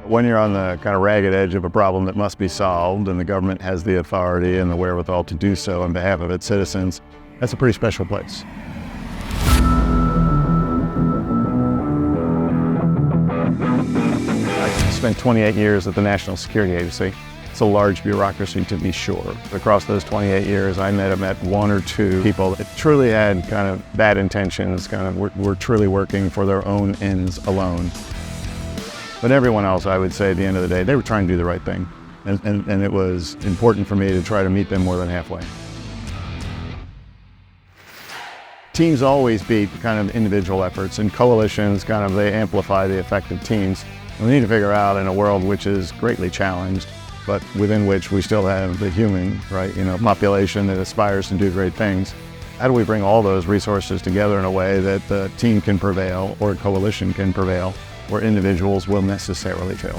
When you're on the kind of ragged edge of a problem that must be solved and the government has the authority and the wherewithal to do so on behalf of its citizens, that's a pretty special place. I spent 28 years at the National Security Agency. It's a large bureaucracy, to be sure. Across those 28 years, I met one or two people that truly had kind of bad intentions, were truly working for their own ends alone. But everyone else, I would say, at the end of the day, they were trying to do the right thing. And it was important for me to try to meet them more than halfway. Teams always beat kind of individual efforts, and coalitions they amplify the effect of teams. And we need to figure out, in a world which is greatly challenged, but within which we still have the human, population that aspires to do great things. How do we bring all those resources together in a way that the team can prevail or a coalition can prevail, where individuals will necessarily fail?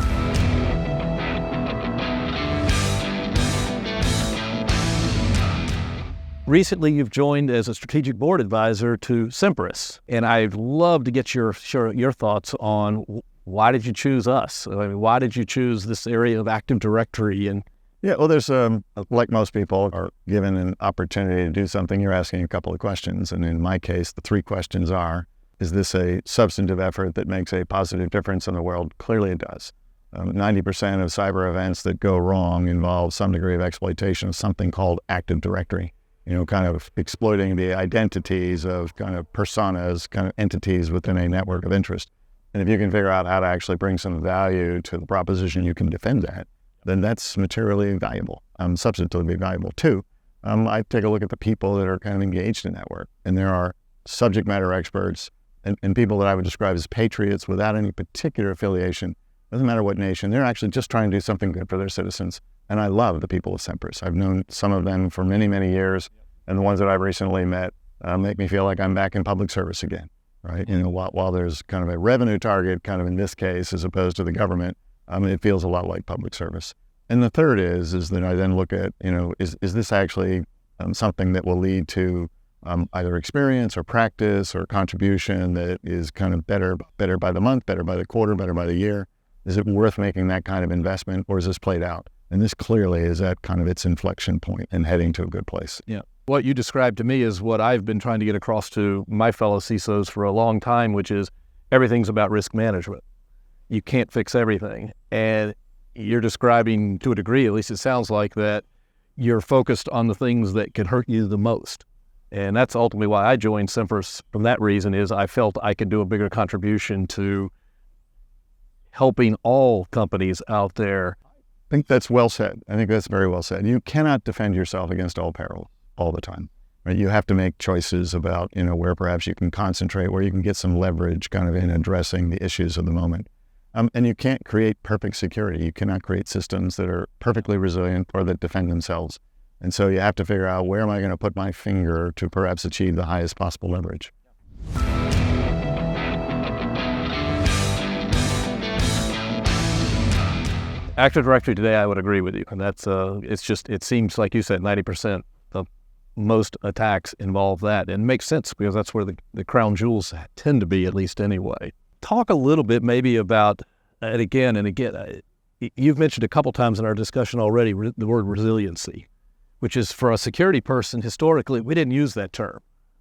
Recently, you've joined as a strategic board advisor to Semperis, and I'd love to get your thoughts on why did you choose us? I mean, why did you choose this area of Active Directory? And yeah, well, there's like most people are given an opportunity to do something, you're asking a couple of questions, and in my case, the three questions are: is this a substantive effort that makes a positive difference in the world? Clearly it does. 90% of cyber events that go wrong involve some degree of exploitation of something called Active Directory. Kind of exploiting the identities of kind of personas, kind of entities within a network of interest. And if you can figure out how to actually bring some value to the proposition you can defend that, then that's materially valuable, substantively valuable too. I take a look at the people that are kind of engaged in that work. And there are subject matter experts and people that I would describe as patriots without any particular affiliation. Doesn't matter what nation, they're actually just trying to do something good for their citizens. And I love the people of Semperis. I've known some of them for many, many years. And the ones that I've recently met make me feel like I'm back in public service again, right? While there's kind of a revenue target, kind of in this case, as opposed to the government, it feels a lot like public service. And the third is that I then look at, is this actually something that will lead to either experience or practice or contribution that is kind of better by the month, better by the quarter, better by the year? Is it worth making that kind of investment, or is this played out? And this clearly is at kind of its inflection point and heading to a good place. Yeah. What you described to me is what I've been trying to get across to my fellow CISOs for a long time, which is everything's about risk management. You can't fix everything. And you're describing, to a degree, at least it sounds like, that you're focused on the things that can hurt you the most. And that's ultimately why I joined Semperis. From that reason is I felt I could do a bigger contribution to helping all companies out there. I think that's well said. I think that's very well said. You cannot defend yourself against all peril all the time, right? You have to make choices about, where perhaps you can concentrate, where you can get some leverage kind of in addressing the issues of the moment. And you can't create perfect security. You cannot create systems that are perfectly resilient or that defend themselves. And so you have to figure out, where am I going to put my finger to perhaps achieve the highest possible leverage? Active Directory today, I would agree with you. And that's, it seems like you said, 90% of most attacks involve that. And it makes sense because that's where the crown jewels tend to be, at least anyway. Talk a little bit maybe about, and again, you've mentioned a couple times in our discussion already, the word resiliency, which is, for a security person, historically, we didn't use that term.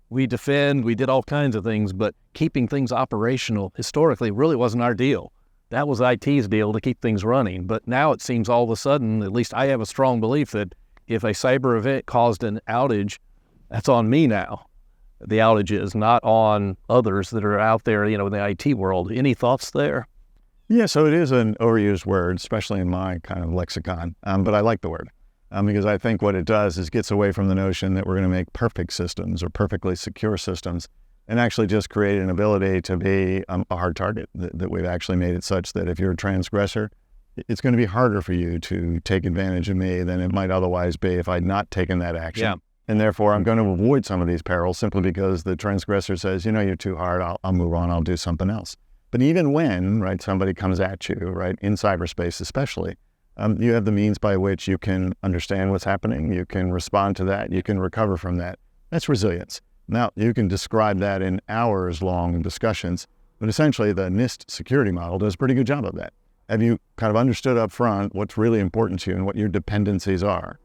We defend, we did all kinds of things, but keeping things operational historically really wasn't our deal. That was IT's deal, to keep things running. But now it seems all of a sudden, at least I have a strong belief that if a cyber event caused an outage, that's on me now. The outage is not on others that are out there, in the IT world. Any thoughts there? Yeah, so it is an overused word, especially in my kind of lexicon. But I like the word because I think what it does is gets away from the notion that we're going to make perfect systems or perfectly secure systems, and actually just create an ability to be a hard target, that we've actually made it such that if you're a transgressor, it's going to be harder for you to take advantage of me than it might otherwise be if I'd not taken that action. Yeah. And therefore, I'm going to avoid some of these perils simply because the transgressor says, you're too hard, I'll move on, I'll do something else. But even when, right, somebody comes at you, right, in cyberspace especially, you have the means by which you can understand what's happening, you can respond to that, you can recover from that. That's resilience. Now, you can describe that in hours-long discussions, but essentially the NIST security model does a pretty good job of that. Have you kind of understood up front what's really important to you and what your dependencies are?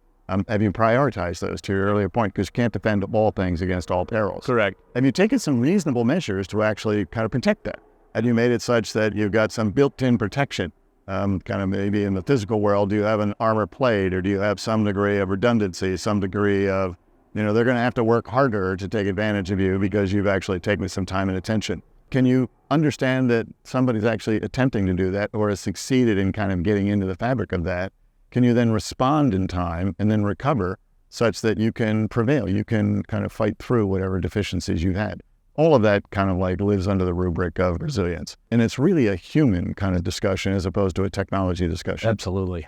Have you prioritized those, to your earlier point, because you can't defend all things against all perils? Correct. Have you taken some reasonable measures to actually kind of protect that? Have you made it such that you've got some built-in protection? Kind of maybe in the physical world, do you have an armor plate, or do you have some degree of redundancy, some degree of, they're going to have to work harder to take advantage of you because you've actually taken some time and attention? Can you understand that somebody's actually attempting to do that or has succeeded in kind of getting into the fabric of that? Can you then respond in time and then recover such that you can prevail? You can kind of fight through whatever deficiencies you've had. All of that kind of like lives under the rubric of resilience. And it's really a human kind of discussion as opposed to a technology discussion. Absolutely.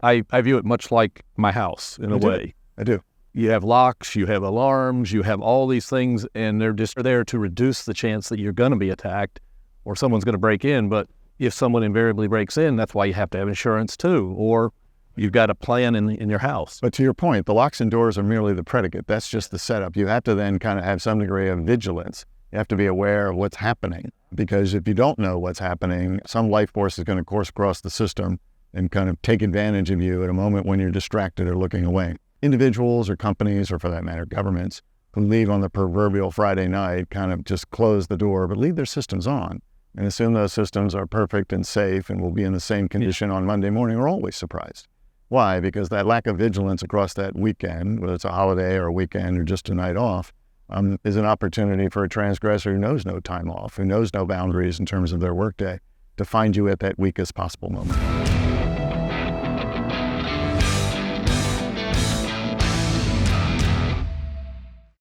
I view it much like my house in a way. I do. You have locks, you have alarms, you have all these things, and they're just there to reduce the chance that you're going to be attacked or someone's going to break in. But if someone invariably breaks in, that's why you have to have insurance too, or you've got a plan in your house. But to your point, the locks and doors are merely the predicate. That's just the setup. You have to then kind of have some degree of vigilance. You have to be aware of what's happening, because if you don't know what's happening, some life force is going to course across the system and kind of take advantage of you at a moment when you're distracted or looking away. Individuals or companies, or for that matter, governments, who leave on the proverbial Friday night, kind of just close the door, but leave their systems on and assume those systems are perfect and safe and will be in the same condition on Monday morning, are always surprised. Why? Because that lack of vigilance across that weekend, whether it's a holiday or a weekend or just a night off, is an opportunity for a transgressor who knows no time off, who knows no boundaries in terms of their workday, to find you at that weakest possible moment.